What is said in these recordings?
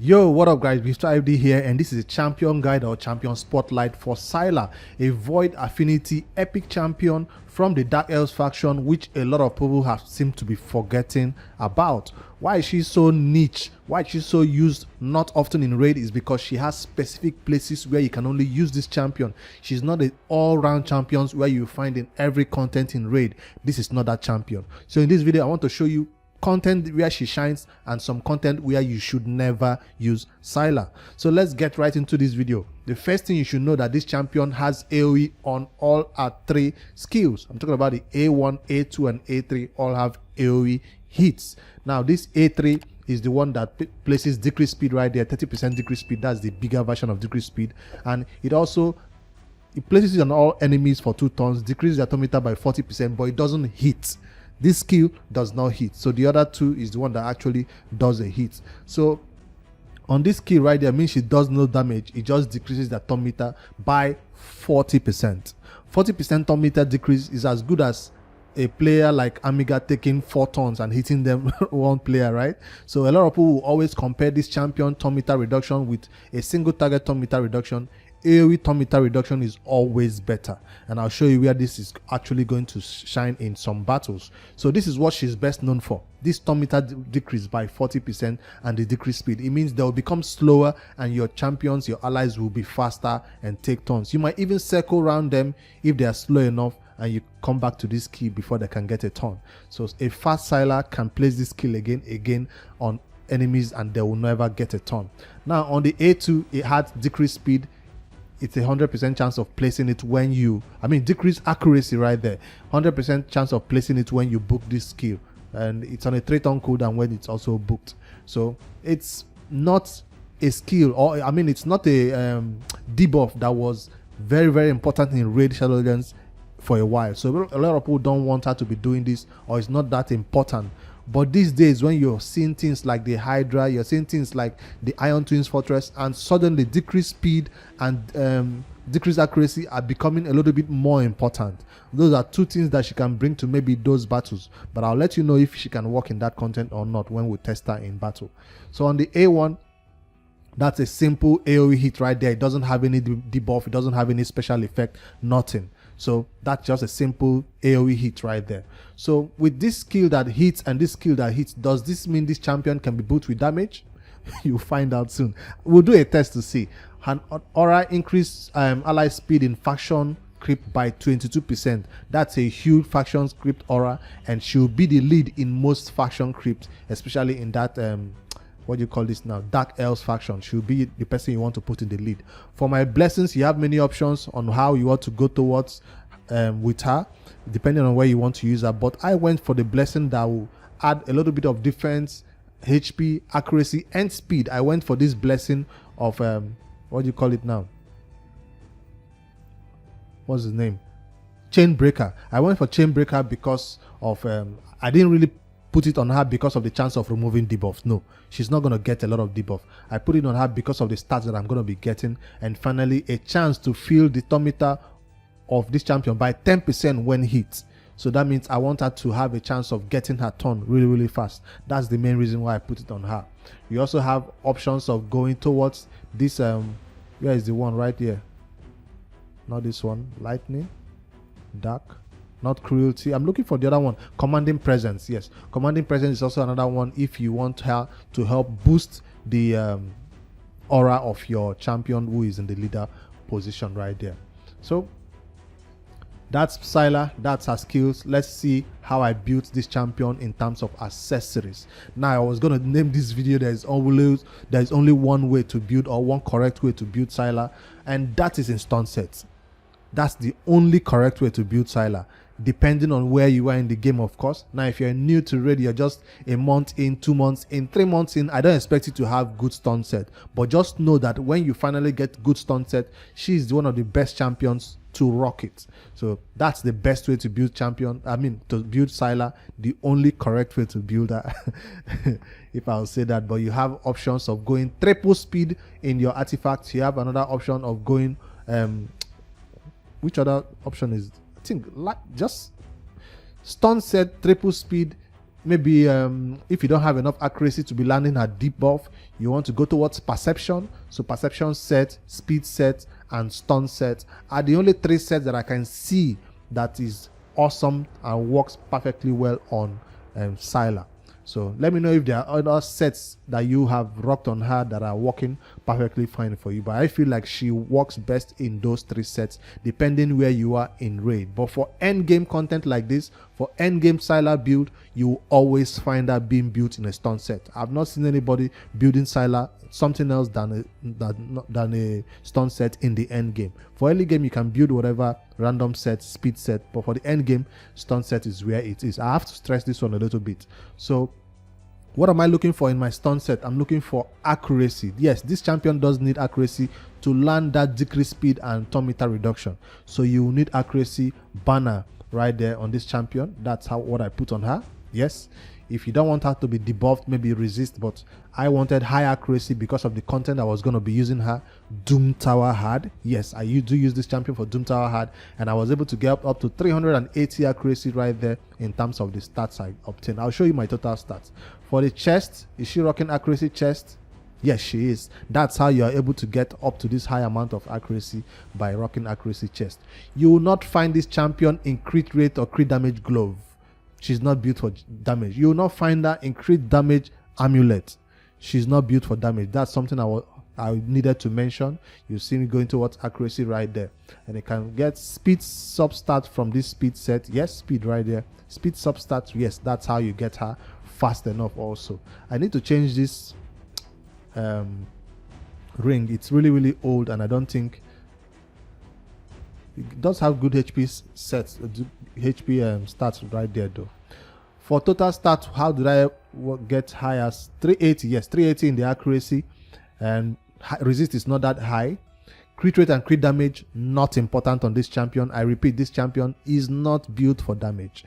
Yo, what up guys, Mr. IFD here, and this is a champion guide or champion spotlight for Psylar, a void affinity epic champion from the Dark Elves faction, which a lot of people have seemed to be forgetting about. Why is she so niche? Why is she so used not often in raid is because she has specific places where you can only use this champion. She's not an all-round champion where you find in every content in raid. This is not that champion. So in this video, I want to show you content where she shines and some content where you should never use Sila. So let's get right into this video. The first thing you should know that this champion has AoE on all her 3 skills. I'm talking about the A1, A2 and A3 all have AoE hits. Now this A3 is the one that places decrease speed right there, 30% decrease speed. That's the bigger version of decrease speed, and it places it on all enemies for 2 turns, decreases the atomic by 40%, but it doesn't hit. This skill does not hit, so the other 2 is the one that actually does a hit. So on this skill right there means she does no damage, it just decreases the atomic by 40%. 40% atomic decrease is as good as a player like Amiga taking 4 turns and hitting them one player, right? So a lot of people will always compare this champion atomic reduction with a single target atomic reduction. AoE atomic reduction is always better, and I'll show you where this is actually going to shine in some battles. So this is what she's best known for, this atomic decrease by 40% and the decrease speed. It means they'll become slower and your champions, your allies will be faster and take turns. You might even circle around them if they are slow enough, and you come back to this key before they can get a turn. So a fast Psylar can place this skill again on enemies and they will never get a turn. Now on the A2, it had decreased speed. It's a 100% chance of placing it when you, decrease accuracy right there. 100% chance of placing it when you book this skill. And it's on a 3-turn cooldown when it's also booked. So it's not a skill, or it's not a debuff that was very, very important in Raid Shadowlands for a while. So a lot of people don't want her to be doing this, or it's not that important. But these days, when you're seeing things like the Hydra, you're seeing things like the Iron Twins Fortress, and suddenly decreased speed and decreased accuracy are becoming a little bit more important. Those are 2 things that she can bring to maybe those battles, but I'll let you know if she can work in that content or not when we test her in battle. So on the A1, that's a simple AoE hit right there. It doesn't have any debuff, it doesn't have any special effect, nothing. So that's just a simple AoE hit right there. So with this skill that hits and this skill that hits, does this mean this champion can be booked with damage? You'll find out soon. We'll do a test to see. An aura increase ally speed in faction crypt by 22%. That's a huge faction crypt aura, and she'll be the lead in most faction crypts, especially in that what do you call this now, Dark Elves faction. She'll be the person you want to put in the lead. For my blessings, you have many options on how you want to go towards with her, depending on where you want to use her, but I went for the blessing that will add a little bit of defense, HP, accuracy and speed. I went for this blessing of what do you call it now, what's his name, Chainbreaker. I went for Chainbreaker because of I didn't really put it on her because of the chance of removing debuffs. No, she's not going to get a lot of debuff. I put it on her because of the stats that I'm going to be getting, and finally a chance to fill the atomic of this champion by 10% when hit. So that means I want her to have a chance of getting her turn really, really fast. That's the main reason why I put it on her. You also have options of going towards this where is the one right here, not this one, lightning, dark, not cruelty. I'm looking for the other one, commanding presence. Yes, commanding presence is also another one if you want her to help boost the aura of your champion who is in the leader position right there. So that's Psylar, that's her skills. Let's see how I built this champion in terms of accessories. Now I was going to name this video there's only one way to build, or one correct way to build Psylar, and that is in stun sets. That's the only correct way to build Psylar, depending on where you are in the game, of course. Now if you're new to raid, you're just a month in, 2 months in, 3 months in, I don't expect you to have good stun set, but just know that when you finally get good stun set, she's one of the best champions to rock it. So that's the best way to build champion, to build Psylar, the only correct way to build her if I'll say that. But you have options of going triple speed in your artifacts. You have another option of going which other option is, I think, just stun set, triple speed, maybe if you don't have enough accuracy to be landing her deep buff, you want to go towards perception. So perception set, speed set, and stun set are the only 3 sets that I can see that is awesome and works perfectly well on Psylar. So let me know if there are other sets that you have rocked on her that are working perfectly fine for you. But I feel like she works best in those 3 sets, depending where you are in raid. But for end game content like this, for end game Psylar build, you will always find her being built in a stun set. I've not seen anybody building Psylar something else than a stun set in the end game. For early game, you can build whatever random set, speed set, but for the end game, stun set is where it is. I have to stress this one a little bit. So what am I looking for in my stun set? I'm looking for accuracy. Yes, this champion does need accuracy to land that decrease speed and turn meter reduction. So you need accuracy banner right there on this champion. That's what I put on her. Yes. If you don't want her to be debuffed, maybe resist, but I wanted high accuracy because of the content I was going to be using her. Doom Tower Hard. Yes, I do use this champion for Doom Tower Hard, and I was able to get up to 380 accuracy right there in terms of the stats I obtained. I'll show you my total stats. For the chest, is she rocking accuracy chest? Yes, she is. That's how you are able to get up to this high amount of accuracy, by rocking accuracy chest. You will not find this champion in crit rate or crit damage glove. She's not built for damage. You will not find her in crit damage amulet. She's not built for damage. That's something I needed to mention. You see me going towards accuracy right there. And you can get speed substat from this speed set. Yes, speed right there. Speed substat. Yes, that's how you get her fast enough also. I need to change this ring. It's really old, and I don't think it does have good HP sets, HP stats right there though. For total stats, how did I get high as 380? Yes, 380 in the accuracy, and resist is not that high. Crit rate and crit damage, not important on this champion. I repeat, this champion is not built for damage.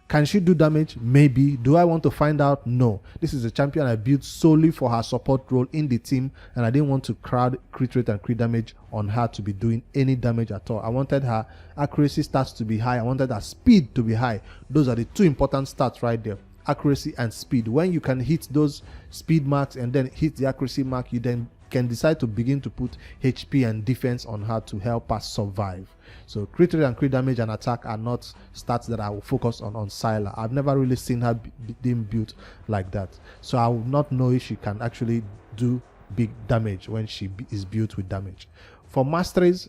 Can she do damage? Maybe. Do I want to find out? No. This is a champion I built solely for her support role in the team, and I didn't want to crowd crit rate and crit damage on her to be doing any damage at all. I wanted her accuracy stats to be high. I wanted her speed to be high. Those are the 2 important stats right there. Accuracy and speed. When you can hit those speed marks and then hit the accuracy mark, you then can decide to begin to put HP and defense on her to help her survive. So crit rate and crit damage and attack are not stats that I will focus on Psylar. I've never really seen her being built like that, so I will not know if she can actually do big damage when she is built with damage. For Masteries,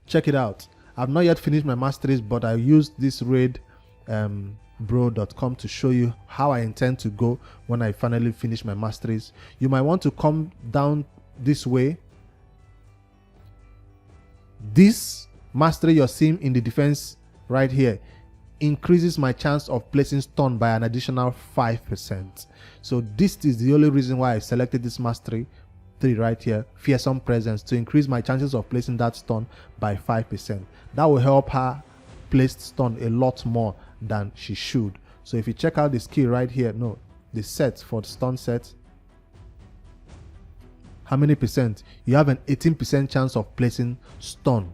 check it out. I've not yet finished my Masteries, but I used this raid bro.com to show you how I intend to go when I finally finish my Masteries. You might want to come down this way. This mastery you're seeing in the defense right here increases my chance of placing stun by an additional 5%. So this is the only reason why I selected this mastery 3 right here, Fearsome Presence, to increase my chances of placing that stun by 5%. That will help her place stun a lot more than she should. So if you check out the skill right here, the set for the stun set, how many percent? You have an 18% chance of placing stun,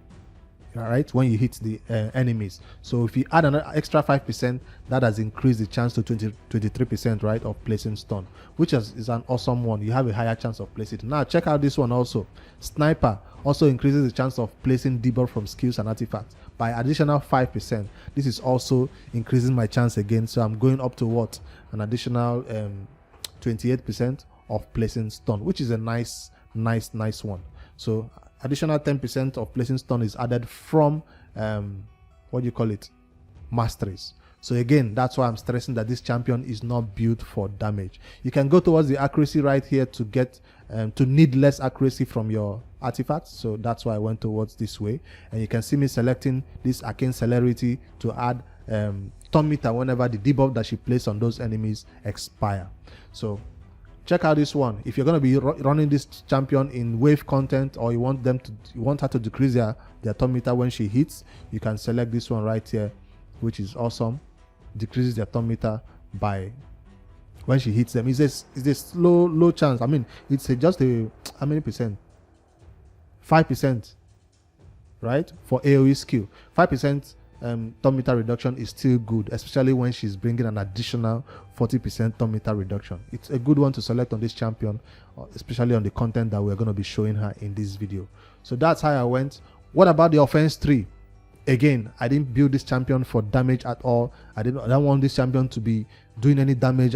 all right, when you hit the enemies. So if you add another extra 5%, that has increased the chance to 23%, right, of placing stun, which is an awesome one. You have a higher chance of placing it. Now check out this one also. Sniper also increases the chance of placing debuff from skills and artifacts by additional 5%. This is also increasing my chance again, so I'm going up to what, an additional 28% of placing stun, which is a nice one. So additional 10% of placing stun is added from Masteries. So again, that's why I'm stressing that this champion is not built for damage. You can go towards the accuracy right here to get to need less accuracy from your artifacts. So that's why I went towards this way, and you can see me selecting this arcane celerity to add turn meter whenever the debuff that she placed on those enemies expire. So check out this one. If you're going to be running this champion in wave content, or you want her to decrease their turn meter when she hits, you can select this one right here, which is awesome. Decreases their turn meter by when she hits them. It's a low chance. I mean, it's just a, how many percent? 5%, right, for AoE skill. 5% thumb meter reduction is still good, especially when she's bringing an additional 40% thumb meter reduction. It's a good one to select on this champion, especially on the content that we're going to be showing her in this video. So that's how I went. What about the offense 3? Again, I didn't build this champion for damage at all. I don't want this champion to be doing any damage.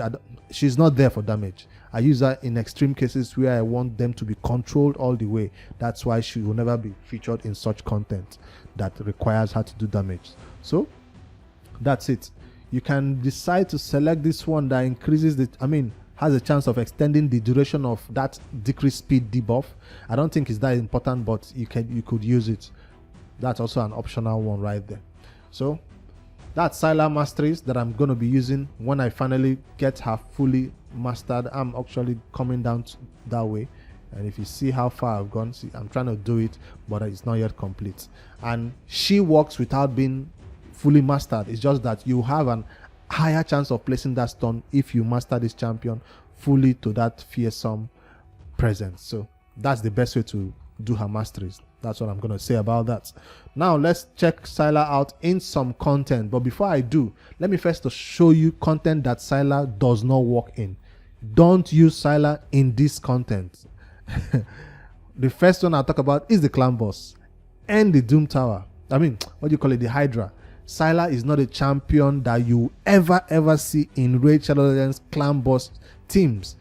She's not there for damage. I use her in extreme cases where I want them to be controlled all the way. That's why she will never be featured in such content that requires her to do damage. So that's it. You can decide to select this one that increases has a chance of extending the duration of that decreased speed debuff. I don't think it's that important, but you could use it. That's also an optional one right there. So that's Psylar Masteries that I'm going to be using when I finally get her fully mastered. I'm actually coming down that way, and if you see how far I've gone, see, I'm trying to do it, but it's not yet complete. And she works without being fully mastered. It's just that you have an higher chance of placing that stun if you master this champion fully to that fearsome presence. So that's the best way to do her masteries. That's what I'm going to say about that. Now let's check Psylar out in some content, but before I do, let me first show you content that Psylar does not work in. Don't use Psylar in this content. The first one I'll talk about is the clan boss and the Doom Tower. The Hydra. Psylar is not a champion that you ever see in Raid Shadow Legends clan boss teams.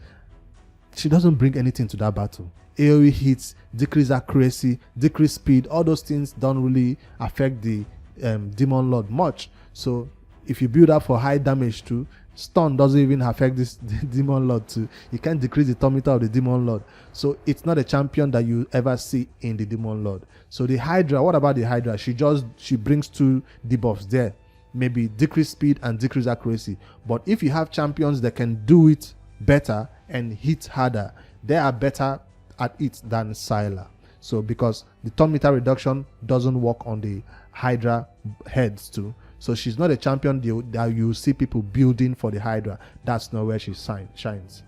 She doesn't bring anything to that battle. AoE hits, decrease accuracy, decrease speed, all those things don't really affect the Demon Lord much. So if you build up for high damage too, stun doesn't even affect this Demon Lord too. You can't decrease the thumb meter of the Demon Lord. So it's not a champion that you ever see in the Demon Lord. So the Hydra, what about the Hydra? She brings 2 debuffs there. Maybe decrease speed and decrease accuracy. But if you have champions that can do it better and hit harder, they are better at it than Psylar. So because the thumb meter reduction doesn't work on the Hydra heads too. So she's not a champion that you see people building for the Hydra. That's not where she shines.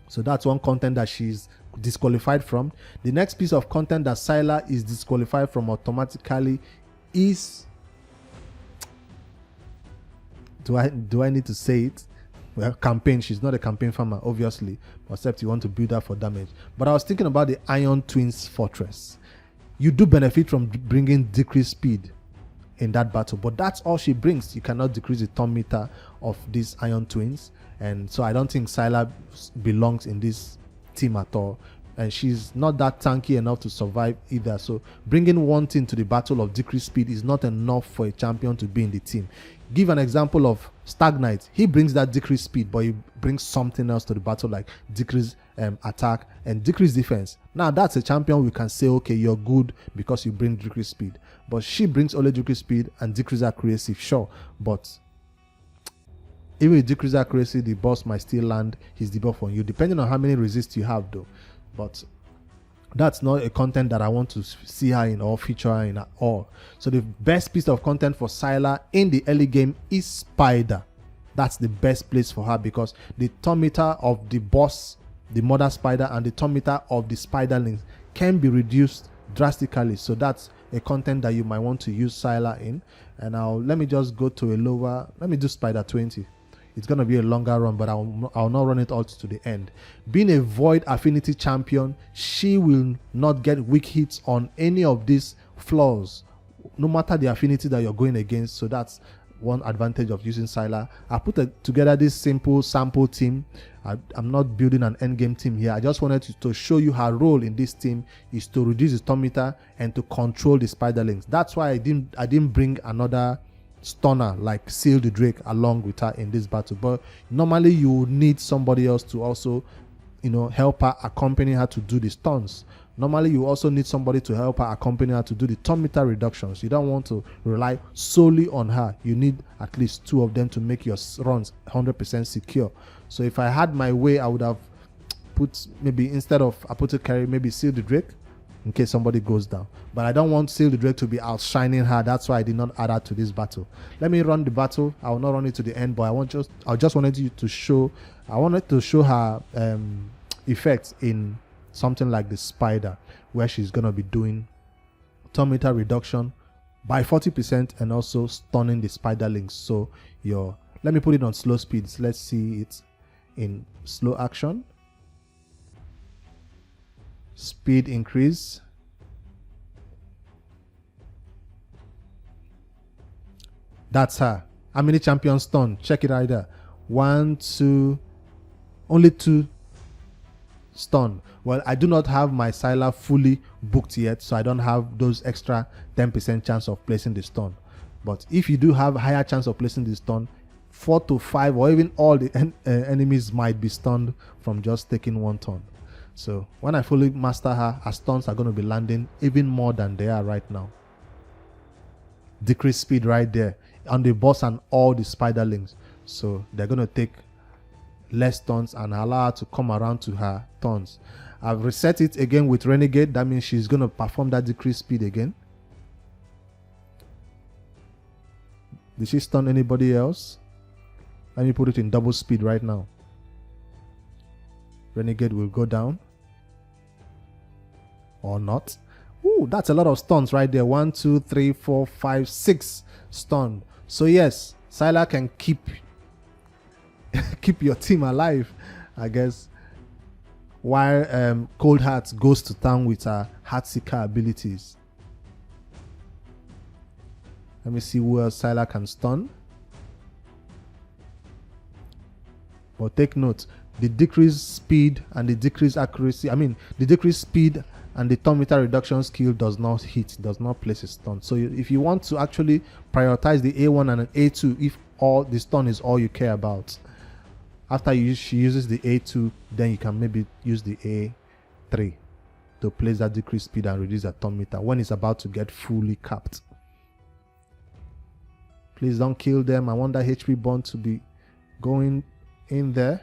So that's one content that she's disqualified from. The next piece of content that Psylar is disqualified from automatically is, do I need to say it? Well, campaign. She's not a campaign farmer, obviously, except you want to build her for damage. But I was thinking about the Iron Twins Fortress. You do benefit from bringing decreased speed in that battle, but that's all she brings. You cannot decrease the thumb meter of these Iron Twins, and so I don't think Psylar belongs in this team at all. And she's not that tanky enough to survive either. So bringing one thing to the battle of decreased speed is not enough for a champion to be in the team. Give an example of Stagnite. He brings that decreased speed, but he brings something else to the battle, like decreased attack and decreased defense. Now that's a champion we can say, okay, you're good because you bring decreased speed. But she brings only decreased speed and decreased accuracy, sure. But even with decreased accuracy, the boss might still land his debuff on you, depending on how many resists you have though. But that's not a content that I want to see her in or feature her in at all. So the best piece of content for Psylar in the early game is Spider. That's the best place for her because the thumb meter of the boss, the mother spider, and the thumb meter of the spiderlings can be reduced drastically. So that's a content that you might want to use Psylar in. And let me just go to a lower, let me do Spider 20. It's going to be a longer run, but I'll not run it all to the end. Being a Void Affinity champion, she will not get weak hits on any of these flaws, no matter the affinity that you're going against. So that's one advantage of using Psylar. I put together this simple sample team. I'm not building an endgame team here. I just wanted to show you her role in this team is to reduce the thumb meter and to control the spiderlings. That's why I didn't bring another stunner like Seal the Drake along with her in this battle. But normally you need somebody else to also, help her, accompany her to do the stuns. Normally you also need somebody to help her, accompany her to do the thumb meter reductions. You don't want to rely solely on her. You need at least 2 of them to make your runs 100% secure. So if I had my way, I would have put, maybe instead of Apothecary, maybe Seal the Drake in case somebody goes down. But I don't want Seal the Drake to be outshining her. That's why I did not add her to this battle. Let me run the battle. I will not run it to the end, but I just wanted you to show, I wanted to show her effects in something like the Spider, where she's going to be doing thumb meter reduction by 40% and also stunning the spiderlings. So let me put it on slow speeds. Let's see it in slow action. Speed increase. That's her. How many champions stun? Check it right there. 1, 2, only 2 stun. Well, I do not have my Psylar fully booked yet, so I don't have those extra 10% chance of placing the stun. But if you do have higher chance of placing the stun, 4 to 5 or even all the enemies might be stunned from just taking 1 turn. So when I fully master her stuns are going to be landing even more than they are right now. Decrease speed right there on the boss and all the spiderlings. So they're going to take less turns and allow her to come around to her turns. I've reset it again with Renegade. That means she's going to perform that decreased speed again. Did she stun anybody else? Let me put it in double speed right now. Renegade will go down. Or not. Ooh, that's a lot of stuns right there. 1, 2, 3, 4, 5, 6 stunned. So yes, Psylar can keep your team alive, I guess, while Cold Heart goes to town with her Heartseeker abilities. Let me see who else Psylar can stun. But take note, the decreased speed and the decreased accuracy, the decreased speed and the turn meter reduction skill does not hit, does not place a stun. So if you want to actually prioritize the A1 and an A2, if all the stun is all you care about, after she uses the A2, then you can maybe use the A3 to place that decreased speed and reduce that turn meter when it's about to get fully capped. Please don't kill them. I want that HP bond to be going in there.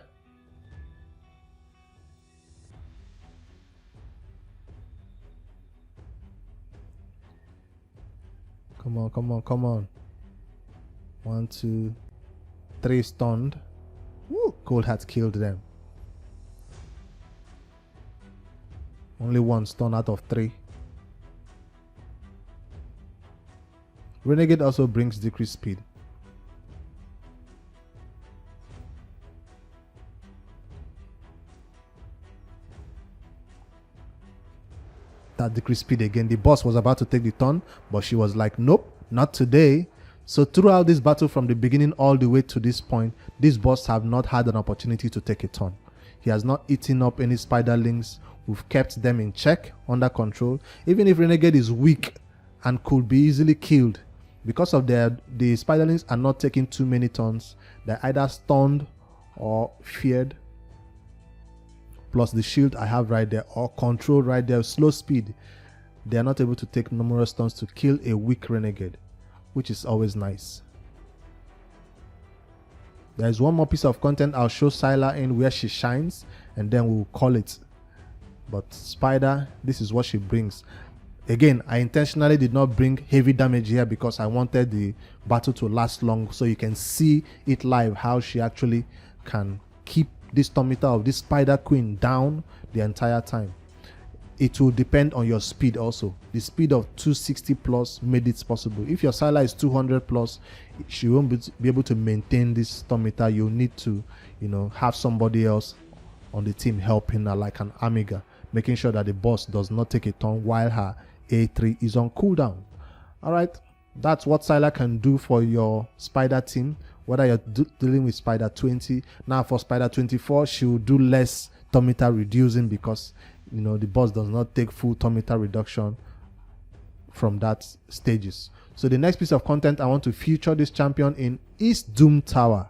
Come on, come on, come on. 1, 2, 3 stunned. Woo! Cold Heart killed them. Only 1 stun out of 3. Renegade also brings decreased speed. That decreased speed again. The boss was about to take the turn, but she was like, nope, not today. So throughout this battle from the beginning all the way to this point, this boss have not had an opportunity to take a turn. He has not eaten up any spiderlings. We've kept them in check, under control. Even if Renegade is weak and could be easily killed, because of the spiderlings are not taking too many turns, they're either stunned or feared. Plus the shield I have right there, or control right there, slow speed. They are not able to take numerous turns to kill a weak Renegade, which is always nice. There is one more piece of content I'll show Psylar in where she shines, and then we'll call it. But Spider, this is what she brings. Again, I intentionally did not bring heavy damage here because I wanted the battle to last long, so you can see it live how she actually can keep this turn meter of this Spider Queen down the entire time. It will depend on your speed also. The speed of 260 plus made it possible. If your Psylar is 200 plus, she won't be able to maintain this turn meter. You'll need to, have somebody else on the team helping her, like an Amiga, making sure that the boss does not take a turn while her A3 is on cooldown. Alright, that's what Psylar can do for your Spider team, whether you're dealing with Spider 20. Now for Spider 24, she will do less turn meter reducing because the boss does not take full turn meter reduction from that stages. So the next piece of content I want to feature this champion in is Doom Tower.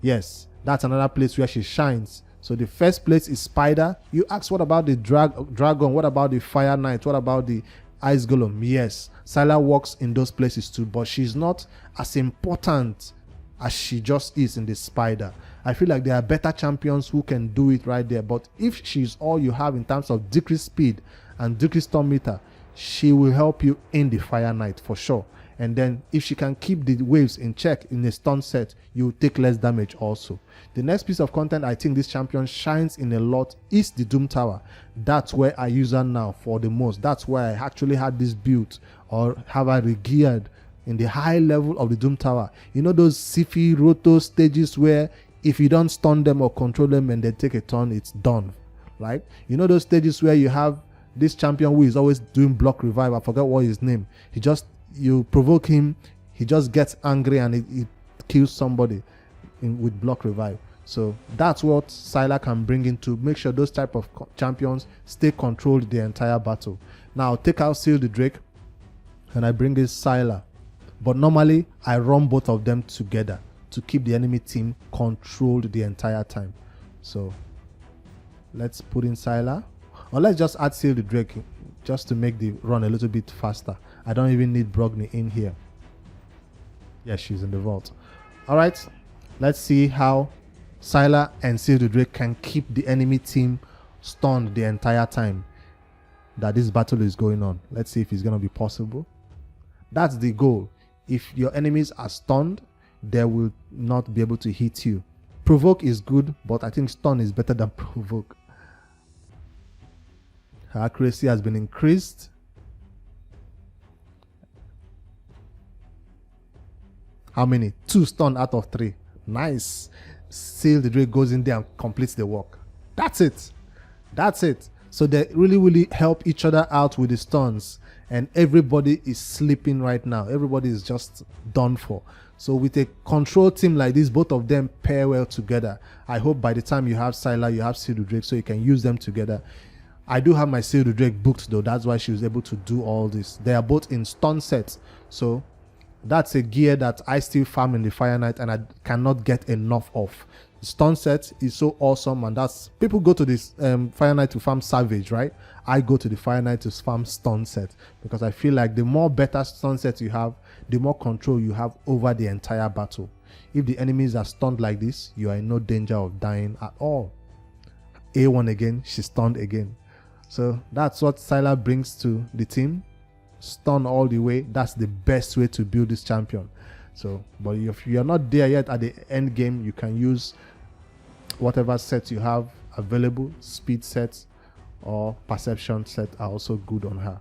Yes, that's another place where she shines. So the first place is Spider. You ask, what about the dragon? What about the Fire Knight? What about the Ice Golem? Yes, Psylar works in those places too, but she's not as important as she just is in the Spider. I feel like there are better champions who can do it right there, but if she's all you have in terms of decreased speed and decreased turn meter, she will help you in the Fire Knight for sure. And then if she can keep the waves in check in a stun set, you take less damage also. The next piece of content I think this champion shines in a lot is the Doom Tower. That's where I use her now for the most. That's where I actually had this build or have her regeared in the high level of the Doom Tower. You know those Sifi Roto stages where if you don't stun them or control them and they take a turn, it's done, right? You know those stages where you have this champion who is always doing block revive. I forgot what his name. You provoke him, he just gets angry and he kills somebody with block revive. So that's what Psylar can bring in to make sure those type of champions stay controlled the entire battle. Now I'll take out Seal the Drake and I bring in Psylar. But normally I run both of them together to keep the enemy team controlled the entire time. So let's put in Psylar. Or let's just add Seal the Drake just to make the run a little bit faster. I don't even need Brogni in here. Yeah, she's in the vault. Alright, let's see how Psylar and Seal the Drake can keep the enemy team stunned the entire time that this battle is going on. Let's see if it's going to be possible. That's the goal. If your enemies are stunned, they will not be able to hit you. Provoke is good, but I think stun is better than provoke. Her accuracy has been increased. How many? 2 stun out of 3. Nice. Seal the Drake goes in there and completes the work. That's it. That's it. So they really help each other out with the stuns. And everybody is sleeping right now. Everybody is just done for. So with a control team like this, both of them pair well together. I hope by the time you have Psylar, you have Seal the Drake, so you can use them together. I do have my Seal the Drake booked though. That's why she was able to do all this. They are both in stun sets. So that's a gear that I still farm in the Fire Knight and I cannot get enough of. The stun set is so awesome, and that's people go to this Fire Knight to farm Savage, right? I go to the Fire Knight to farm stun set because I feel like the more better stun set you have, the more control you have over the entire battle. If the enemies are stunned like this, you are in no danger of dying at all. A1 again, she's stunned again. So that's what Psylar brings to the team. Stun all the way. That's the best way to build this champion. So, but if you're not there yet at the end game, you can use whatever sets you have available. Speed sets or perception set are also good on her.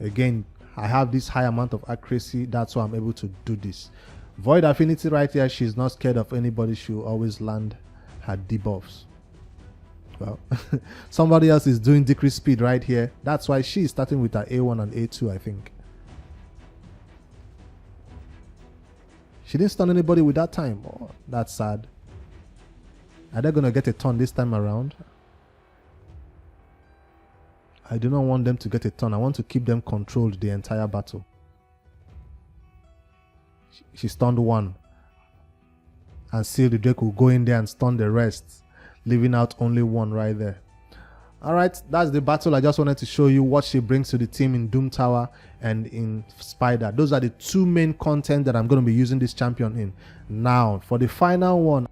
Again, I have this high amount of accuracy. That's why I'm able to do this. Void Affinity right here. She's not scared of anybody. She'll always land her debuffs. Well, somebody else is doing decreased speed right here. That's why she's starting with her A1 and A2, I think. She didn't stun anybody with that time. Oh, that's sad. Are they going to get a turn this time around? I do not want them to get a turn. I want to keep them controlled the entire battle. She stunned 1. And Seal the Drake will go in there and stun the rest, leaving out only 1 right there. Alright, that's the battle. I just wanted to show you what she brings to the team in Doom Tower and in Spider. Those are the 2 main content that I'm going to be using this champion in. Now, for the final one,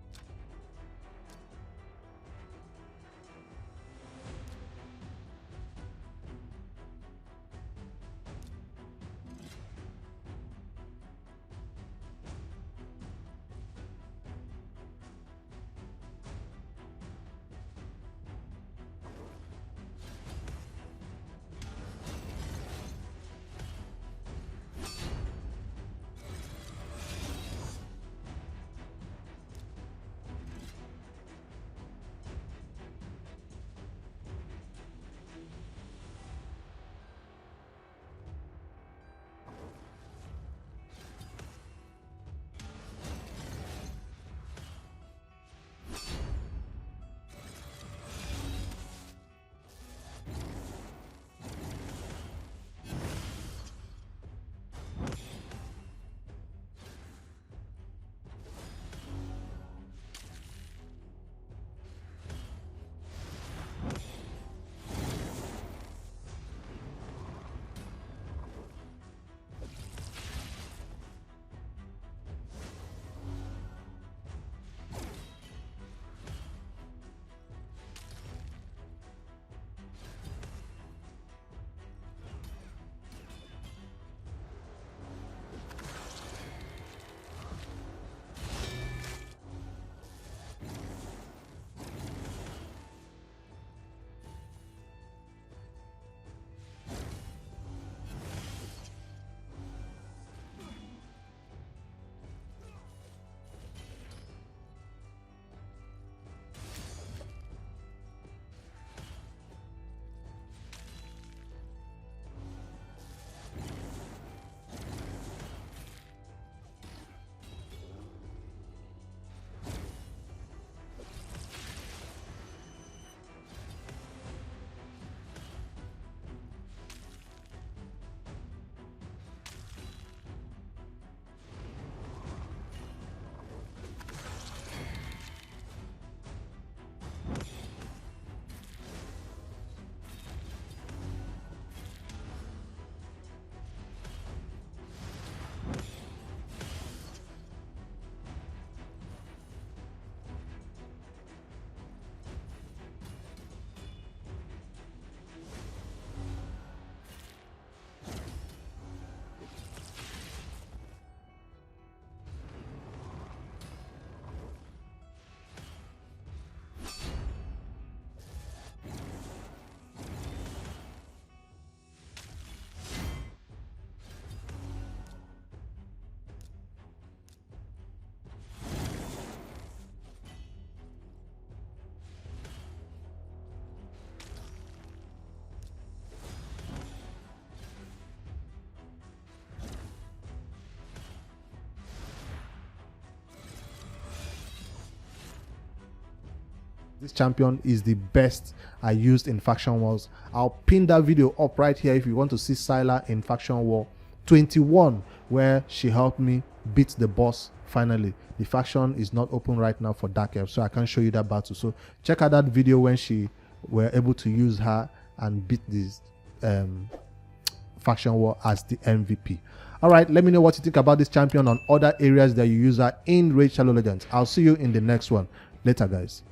This champion is the best I used in Faction Wars. I'll pin that video up right here if you want to see Psylar in Faction War 21, where she helped me beat the boss finally. The faction is not open right now for Dark Elves, so I can't show you that battle. So check out that video when she were able to use her and beat this faction war as the MVP. All right, let me know what you think about this champion on other areas that you use her in Raid Shadow Legends. I'll see you in the next one. Later, guys.